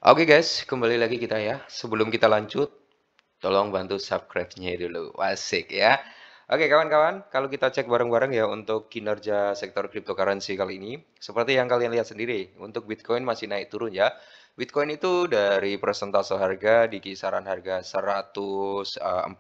Oke guys, kembali lagi kita ya. Sebelum kita lanjut, tolong bantu subscribe-nya dulu. Asik ya. Oke kawan-kawan, kalau kita cek bareng-bareng ya untuk kinerja sektor cryptocurrency kali ini, seperti yang kalian lihat sendiri, untuk Bitcoin masih naik turun ya. Bitcoin itu dari persentase harga di kisaran harga 104.000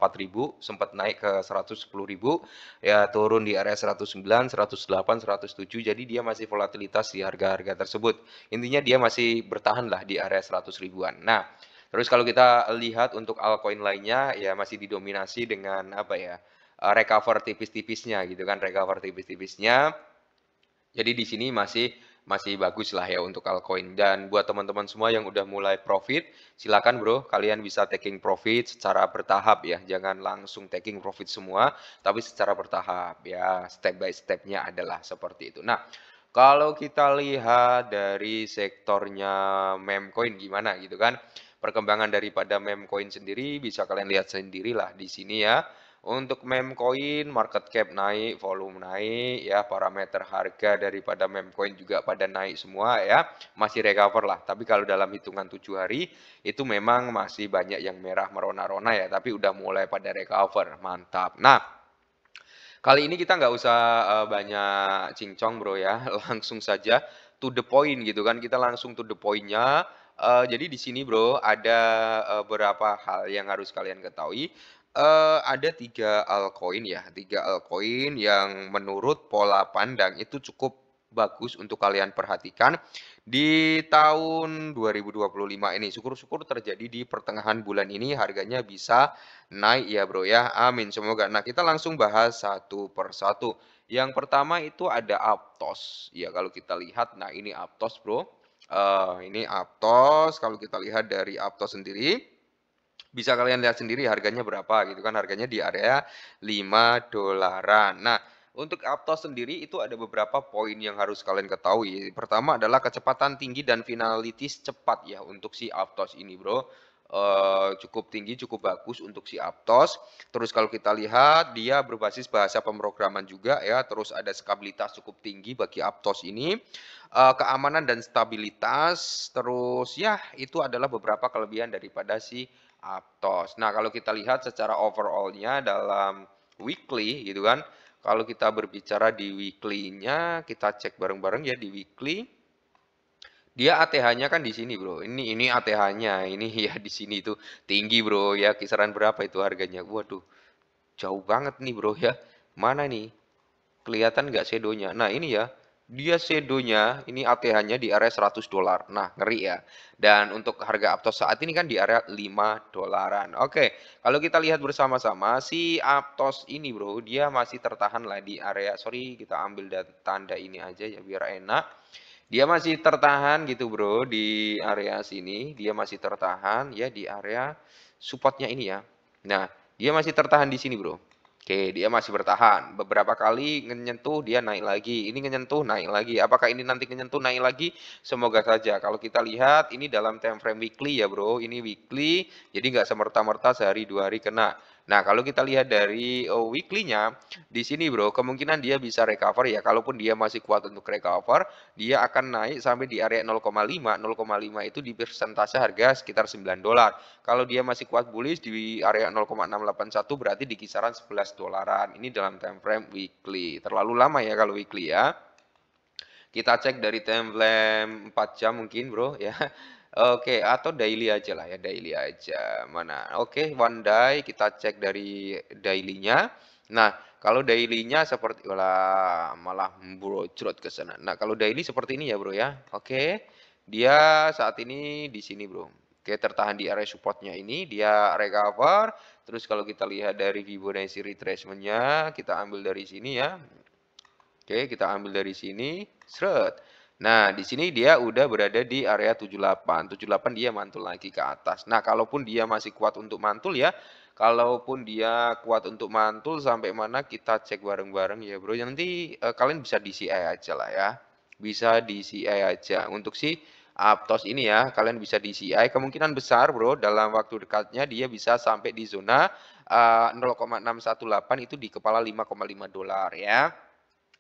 sempat naik ke 110.000, ya turun di area 109, 108, 107. Jadi dia masih volatilitas di harga-harga tersebut. Intinya dia masih bertahan lah di area 100 ribuan. Nah, terus kalau kita lihat untuk altcoin lainnya ya masih didominasi dengan apa ya? Recover tipis-tipisnya gitu kan, recover tipis-tipisnya. Jadi di sini masih bagus lah ya untuk altcoin. Dan buat teman-teman semua yang udah mulai profit, silakan bro, kalian bisa taking profit secara bertahap ya. Jangan langsung taking profit semua, tapi secara bertahap ya. Step by stepnya adalah seperti itu. Nah, kalau kita lihat dari sektornya meme coin gimana gitu kan. Perkembangan daripada meme coin sendiri bisa kalian lihat sendirilah di sini ya. Untuk meme coin market cap naik, volume naik ya, parameter harga daripada meme coin juga pada naik semua ya, masih recover lah. Tapi kalau dalam hitungan 7 hari itu memang masih banyak yang merah merona-rona ya, tapi udah mulai pada recover. Mantap. Nah, kali ini kita nggak usah banyak cincong bro ya, langsung saja to the point gitu kan. Kita langsung to the point-nya. Jadi di sini bro ada beberapa hal yang harus kalian ketahui. Ada tiga altcoin ya, tiga altcoin yang menurut pola pandang itu cukup bagus untuk kalian perhatikan di tahun 2025 ini. Syukur-syukur terjadi di pertengahan bulan ini harganya bisa naik ya bro ya, amin semoga. Nah kita langsung bahas satu persatu. Yang pertama itu ada Aptos. Ya kalau kita lihat, nah ini Aptos bro. Ini Aptos, kalau kita lihat dari Aptos sendiri, bisa kalian lihat sendiri harganya berapa gitu kan, harganya di area 5 dolaran. Nah, untuk Aptos sendiri itu ada beberapa poin yang harus kalian ketahui. Pertama adalah kecepatan tinggi dan finalitis cepat ya untuk si Aptos ini bro. Cukup tinggi, cukup bagus untuk si Aptos. Terus kalau kita lihat dia berbasis bahasa pemrograman juga ya, terus ada stabilitas cukup tinggi bagi Aptos ini. Keamanan dan stabilitas, terus ya itu adalah beberapa kelebihan daripada si Aptos. Nah, kalau kita lihat secara overall-nya dalam weekly gitu kan. Kalau kita berbicara di weekly-nya, kita cek bareng-bareng ya di weekly. Dia ATH-nya kan di sini, Bro. Ini ATH-nya. Ini ya di sini itu tinggi, Bro, ya. Kisaran berapa itu harganya? Waduh, jauh banget nih, Bro ya. Mana nih? Kelihatan nggak shadow-nya? Nah, ini ya. Dia shadow-nya, ini ATH-nya di area 100 dolar. Nah, ngeri ya. Dan untuk harga Aptos saat ini kan di area 5 dolaran. Oke, kalau kita lihat bersama-sama, si Aptos ini bro, dia masih tertahan lah di area, sorry kita ambil tanda ini aja ya biar enak. Dia masih tertahan gitu bro, di area sini. Dia masih tertahan ya di area supportnya ini ya. Nah, dia masih tertahan di sini bro. Oke, dia masih bertahan. Beberapa kali menyentuh dia naik lagi. Ini menyentuh naik lagi. Apakah ini nanti menyentuh naik lagi? Semoga saja. Kalau kita lihat ini dalam time frame weekly ya bro. Ini weekly. Jadi nggak semerta-merta sehari dua hari kena. Nah kalau kita lihat dari weekly-nya di sini bro, kemungkinan dia bisa recover ya. Kalaupun dia masih kuat untuk recover, dia akan naik sampai di area 0,5. 0,5 itu di persentase harga sekitar 9 dolar. Kalau dia masih kuat bullish di area 0,681 berarti di kisaran 11 dolaran. Ini dalam time frame weekly. Terlalu lama ya kalau weekly ya. Kita cek dari time frame 4 jam mungkin bro ya. Oke, atau daily aja lah ya, daily aja. Mana? Oke, one day kita cek dari daily-nya. Nah, kalau daily-nya seperti malah brojrot ke sana. Nah, kalau daily seperti ini ya, Bro ya. Oke. Dia saat ini di sini, Bro. Oke, tertahan di area support-nya ini, dia recover. Terus kalau kita lihat dari Fibonacci retracement-nya, kita ambil dari sini ya. Oke, kita ambil dari sini, seret. Nah, di sini dia udah berada di area 78. 78 dia mantul lagi ke atas. Nah, kalaupun dia masih kuat untuk mantul ya, kalaupun dia kuat untuk mantul sampai mana kita cek bareng-bareng ya, Bro. Nanti kalian bisa DCI aja lah ya. Bisa DCI aja. Untuk si Aptos ini ya, kalian bisa DCI. Kemungkinan besar, Bro, dalam waktu dekatnya dia bisa sampai di zona 0,618 itu di kepala 5,5 dolar ya.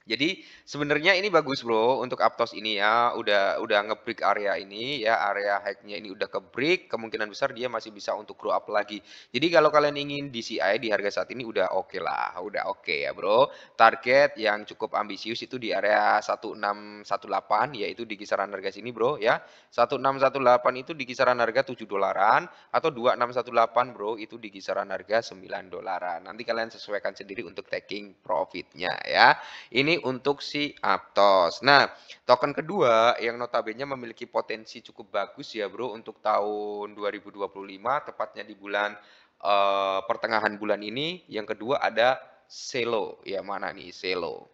Jadi sebenarnya ini bagus Bro untuk Aptos ini ya, udah nge-break area ini ya, area high-nya ini udah ke-break, kemungkinan besar dia masih bisa untuk grow up lagi. Jadi kalau kalian ingin DCI di harga saat ini udah oke lah, udah oke ya Bro. Target yang cukup ambisius itu di area 1618 yaitu di kisaran harga sini Bro ya. 1618 itu di kisaran harga 7 dolaran atau 2618 Bro itu di kisaran harga 9 dolaran. Nanti kalian sesuaikan sendiri untuk taking profitnya ya. Ini untuk si Aptos. Nah, token kedua yang notabene memiliki potensi cukup bagus ya Bro untuk tahun 2025, tepatnya di bulan pertengahan bulan ini. Yang kedua ada Selo. Ya mana nih Selo?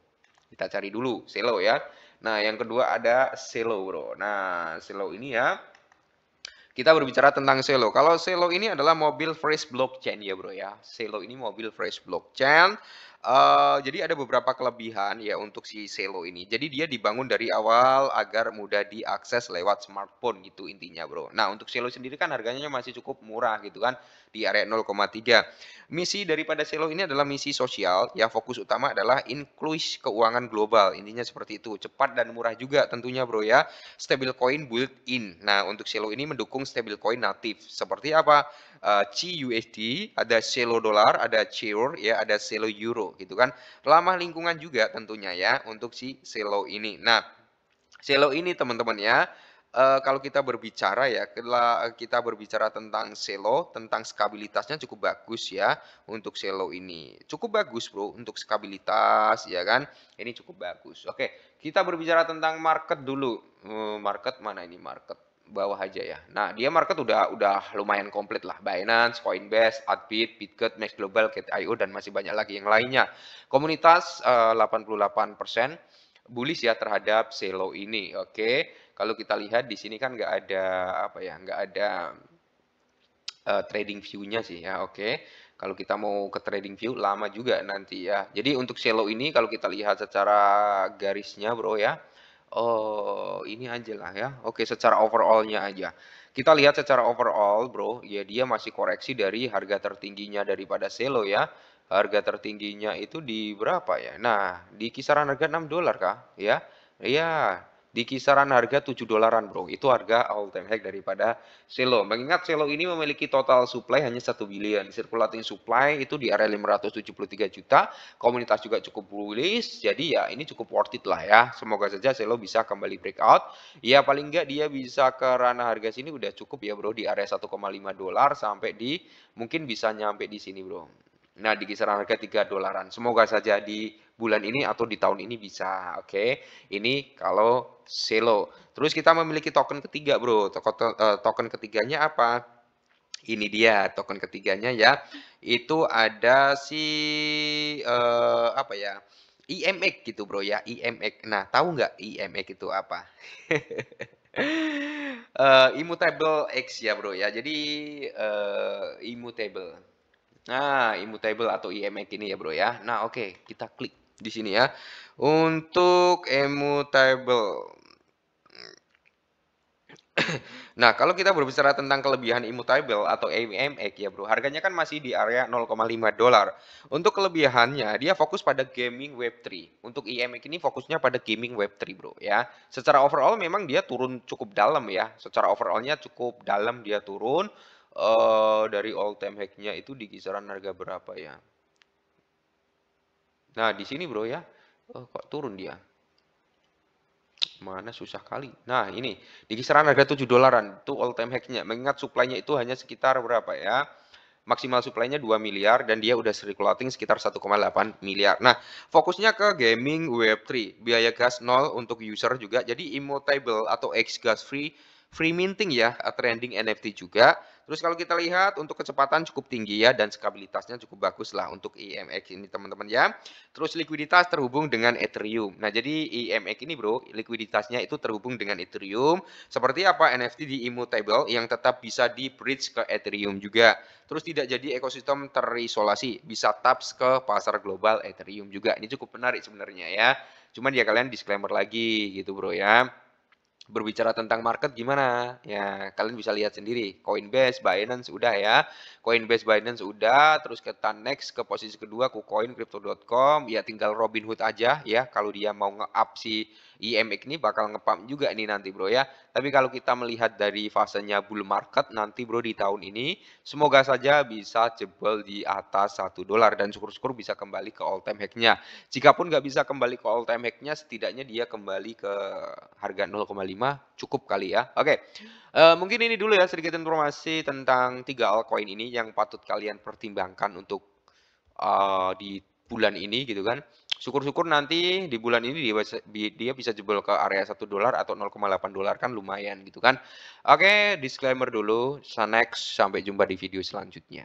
Kita cari dulu Selo ya. Nah, yang kedua ada Selo Bro. Nah, Selo ini ya. Kita berbicara tentang Selo. Kalau Selo ini adalah mobil fresh blockchain ya bro ya. Selo ini mobil fresh blockchain. Jadi ada beberapa kelebihan ya untuk si Selo ini. Jadi dia dibangun dari awal agar mudah diakses lewat smartphone gitu intinya bro. Nah untuk Selo sendiri kan harganya masih cukup murah gitu kan. Di area 0,3. Misi daripada Selo ini adalah misi sosial. Ya fokus utama adalah inklusi keuangan global. Intinya seperti itu. Cepat dan murah juga tentunya bro ya. Stablecoin built-in. Nah, untuk Celo ini mendukung stablecoin natif. Seperti apa? CUSD, ada Celo dolar, ada CER, ya, ada Celo euro, gitu kan. Ramah lingkungan juga tentunya ya untuk si Celo ini. Nah, Celo ini teman-teman ya, kalau kita berbicara ya, kita berbicara tentang Celo, tentang stabilitasnya cukup bagus ya untuk Celo ini. Cukup bagus bro untuk stabilitas ya kan, ini cukup bagus. Oke, kita berbicara tentang market dulu. Market mana ini market? Bawah aja ya. Nah, dia market udah lumayan komplit lah. Binance, Coinbase, Adbit, Bitget, Max Global, Cat.io dan masih banyak lagi yang lainnya. Komunitas 88% bullish ya terhadap Celo ini. Oke, kalau kita lihat di sini kan nggak ada apa ya, nggak ada trading view-nya sih ya. Oke, kalau kita mau ke trading view lama juga nanti ya. Jadi untuk Celo ini kalau kita lihat secara garisnya bro ya. Oh, ini aja lah ya. Oke, secara overall-nya aja. Kita lihat secara overall, bro. Ya, dia masih koreksi dari harga tertingginya daripada Celo ya. Harga tertingginya itu di berapa ya? Nah, di kisaran harga 6 dolar kah? Ya. Iya, di kisaran harga 7 dolaran, bro. Itu harga all time high daripada Celo. Mengingat Celo ini memiliki total supply hanya 1 billion. Circulating supply itu di area 573 juta. Komunitas juga cukup bullish. Jadi ya ini cukup worth it lah ya. Semoga saja Celo bisa kembali breakout. Ya paling enggak dia bisa ke ranah harga sini udah cukup ya bro. Di area 1,5 dolar sampai di mungkin bisa nyampe di sini bro. Nah di kisaran harga 3 dolaran. Semoga saja di bulan ini atau di tahun ini bisa. Oke. Ini kalau Celo. Terus kita memiliki token ketiga bro. Token ketiganya apa? Ini dia token ketiganya ya. Itu ada si apa ya? IMX gitu bro ya, IMX. Nah, tahu nggak IMX itu apa? Immutable X ya bro ya. Jadi immutable. Nah, immutable atau IMX ini ya bro ya. Nah, oke, kita klik di sini ya. Untuk immutable. Nah, kalau kita berbicara tentang kelebihan immutable atau AMX ya bro, harganya kan masih di area 0,5 dolar. Untuk kelebihannya, dia fokus pada gaming Web3. Untuk IMX ini fokusnya pada gaming Web3 bro ya. Secara overall memang dia turun cukup dalam ya. Secara overallnya cukup dalam dia turun. Dari all time high-nya itu di kisaran harga berapa ya? Nah, di sini bro ya. Kok turun dia? Mana susah kali. Nah, ini di kisaran harga 7 dolaran itu all time high-nya. Mengingat supply-nya itu hanya sekitar berapa ya? Maksimal supply-nya 2 miliar dan dia udah circulating sekitar 1,8 miliar. Nah, fokusnya ke gaming Web3. Biaya gas nol untuk user juga. Jadi immutable atau X gas free, free minting ya, trending NFT juga. Terus kalau kita lihat untuk kecepatan cukup tinggi ya dan stabilitasnya cukup bagus lah untuk IMX ini teman-teman ya. Terus likuiditas terhubung dengan Ethereum. Nah, jadi IMX ini bro, likuiditasnya itu terhubung dengan Ethereum. Seperti apa NFT di immutable yang tetap bisa di bridge ke Ethereum juga. Terus tidak jadi ekosistem terisolasi, bisa taps ke pasar global Ethereum juga. Ini cukup menarik sebenarnya ya. Cuman ya kalian disclaimer lagi gitu bro ya. Berbicara tentang market gimana? Ya, kalian bisa lihat sendiri, Coinbase, Binance udah ya. Coinbase, Binance udah, terus kita next ke posisi kedua KuCoin, Crypto.com, ya tinggal Robinhood aja ya. Kalau dia mau nge-up si IMX ini bakal nge-pump juga ini nanti bro ya. Tapi kalau kita melihat dari fasenya bull market nanti bro di tahun ini, semoga saja bisa jebol di atas $1 dan syukur-syukur bisa kembali ke all time high-nya. Jikapun nggak bisa kembali ke all time high-nya, setidaknya dia kembali ke harga 0,5 cukup kali ya. Oke, mungkin ini dulu ya sedikit informasi tentang 3 altcoin ini yang patut kalian pertimbangkan untuk di bulan ini gitu kan. Syukur-syukur nanti di bulan ini dia bisa jebol ke area $1 atau $0,8 kan lumayan gitu kan. Oke, disclaimer dulu. Next, sampai jumpa di video selanjutnya.